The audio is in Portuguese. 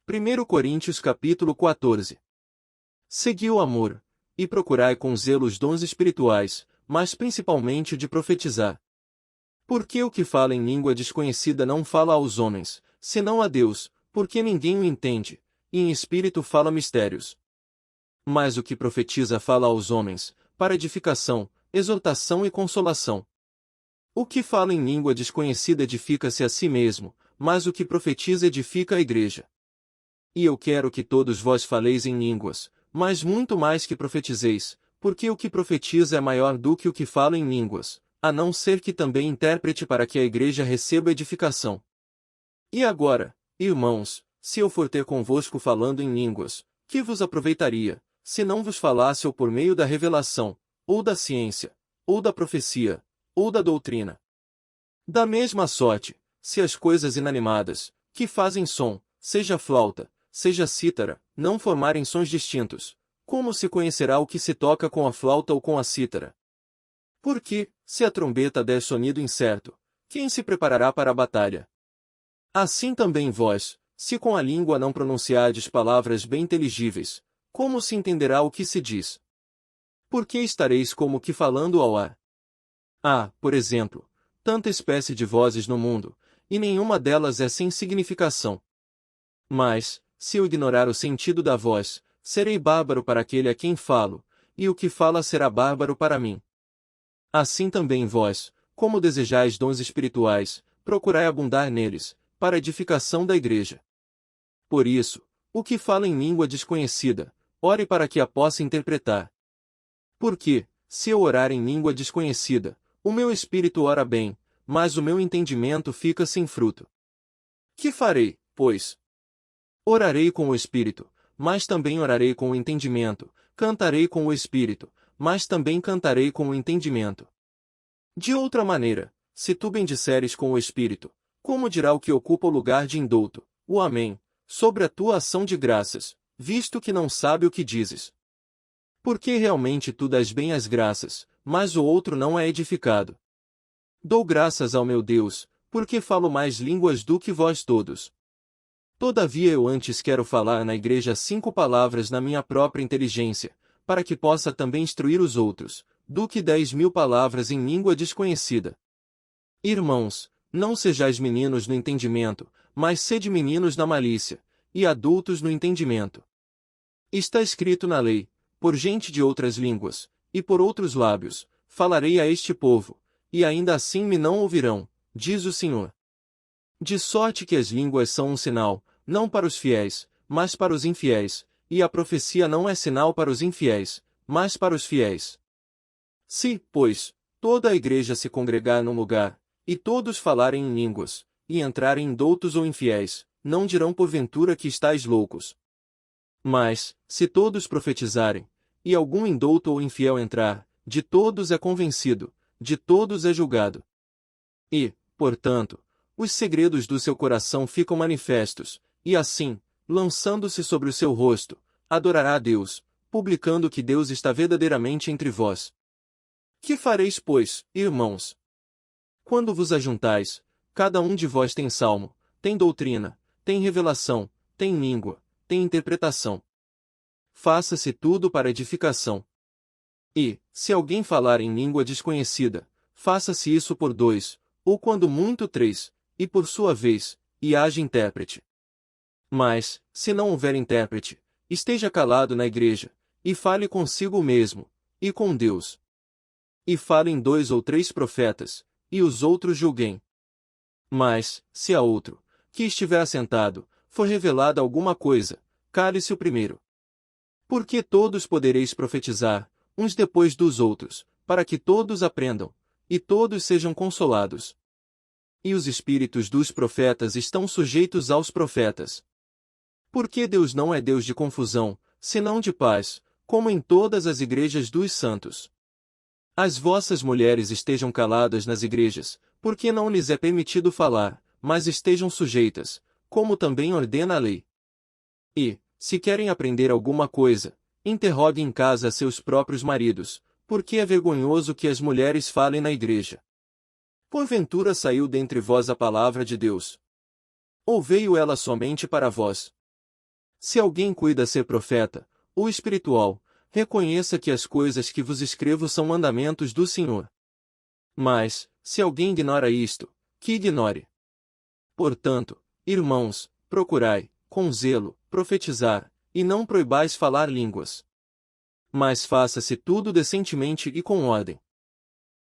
1 Coríntios capítulo 14. Segui o amor, e procurai com zelo os dons espirituais, mas principalmente o de profetizar. Porque o que fala em língua desconhecida não fala aos homens, senão a Deus, porque ninguém o entende, e em espírito fala mistérios. Mas o que profetiza fala aos homens, para edificação, exortação e consolação. O que fala em língua desconhecida edifica-se a si mesmo, mas o que profetiza edifica a igreja. E eu quero que todos vós faleis em línguas, mas muito mais que profetizeis, porque o que profetiza é maior do que o que fala em línguas, a não ser que também intérprete para que a igreja receba edificação. E agora, irmãos, se eu for ter convosco falando em línguas, que vos aproveitaria, se não vos falasse ou por meio da revelação, ou da ciência, ou da profecia, ou da doutrina? Da mesma sorte, se as coisas inanimadas, que fazem som, seja flauta, seja cítara, não formarem sons distintos, como se conhecerá o que se toca com a flauta ou com a cítara? Porque, se a trombeta der sonido incerto, quem se preparará para a batalha? Assim também vós, se com a língua não pronunciardes palavras bem inteligíveis, como se entenderá o que se diz? Porque estareis como que falando ao ar? Há, por exemplo, tanta espécie de vozes no mundo, e nenhuma delas é sem significação. Mas, se eu ignorar o sentido da voz, serei bárbaro para aquele a quem falo, e o que fala será bárbaro para mim. Assim também vós, como desejais dons espirituais, procurai abundar neles, para a edificação da igreja. Por isso, o que fala em língua desconhecida, ore para que a possa interpretar. Porque, se eu orar em língua desconhecida, o meu espírito ora bem, mas o meu entendimento fica sem fruto. Que farei, pois? Orarei com o espírito, mas também orarei com o entendimento, cantarei com o espírito, mas também cantarei com o entendimento. De outra maneira, se tu bendisseres com o espírito, como dirá o que ocupa o lugar de indouto, o Amém, sobre a tua ação de graças, visto que não sabe o que dizes? Porque realmente tu dás bem as graças, mas o outro não é edificado. Dou graças ao meu Deus, porque falo mais línguas do que vós todos. Todavia eu antes quero falar na igreja 5 palavras na minha própria inteligência, para que possa também instruir os outros, do que 10.000 palavras em língua desconhecida. Irmãos, não sejais meninos no entendimento, mas sede meninos na malícia, e adultos no entendimento. Está escrito na lei, por gente de outras línguas, e por outros lábios, falarei a este povo, e ainda assim me não ouvirão, diz o Senhor. De sorte que as línguas são um sinal, não para os fiéis, mas para os infiéis, e a profecia não é sinal para os infiéis, mas para os fiéis. Se, pois, toda a igreja se congregar num lugar, e todos falarem em línguas, e entrarem indoutos ou infiéis, não dirão porventura que estáis loucos. Mas, se todos profetizarem, e algum indouto ou infiel entrar, de todos é convencido, de todos é julgado. E, portanto, os segredos do seu coração ficam manifestos, e assim, lançando-se sobre o seu rosto, adorará a Deus, publicando que Deus está verdadeiramente entre vós. Que fareis, pois, irmãos? Quando vos ajuntais, cada um de vós tem salmo, tem doutrina, tem revelação, tem língua, tem interpretação. Faça-se tudo para edificação. E, se alguém falar em língua desconhecida, faça-se isso por 2, ou quando muito 3, e por sua vez, e haja intérprete. Mas, se não houver intérprete, esteja calado na igreja, e fale consigo mesmo, e com Deus. E falem 2 ou 3 profetas, e os outros julguem. Mas, se a outro, que estiver assentado, for revelada alguma coisa, cale-se o primeiro. Porque todos podereis profetizar, uns depois dos outros, para que todos aprendam, e todos sejam consolados. E os espíritos dos profetas estão sujeitos aos profetas. Porque Deus não é Deus de confusão, senão de paz, como em todas as igrejas dos santos. As vossas mulheres estejam caladas nas igrejas, porque não lhes é permitido falar, mas estejam sujeitas, como também ordena a lei. E, se querem aprender alguma coisa, interroguem em casa seus próprios maridos, porque é vergonhoso que as mulheres falem na igreja. Porventura saiu dentre vós a palavra de Deus? Ou veio ela somente para vós? Se alguém cuida ser profeta, ou espiritual, reconheça que as coisas que vos escrevo são mandamentos do Senhor. Mas, se alguém ignora isto, que ignore. Portanto, irmãos, procurai, com zelo, profetizar, e não proibais falar línguas. Mas faça-se tudo decentemente e com ordem.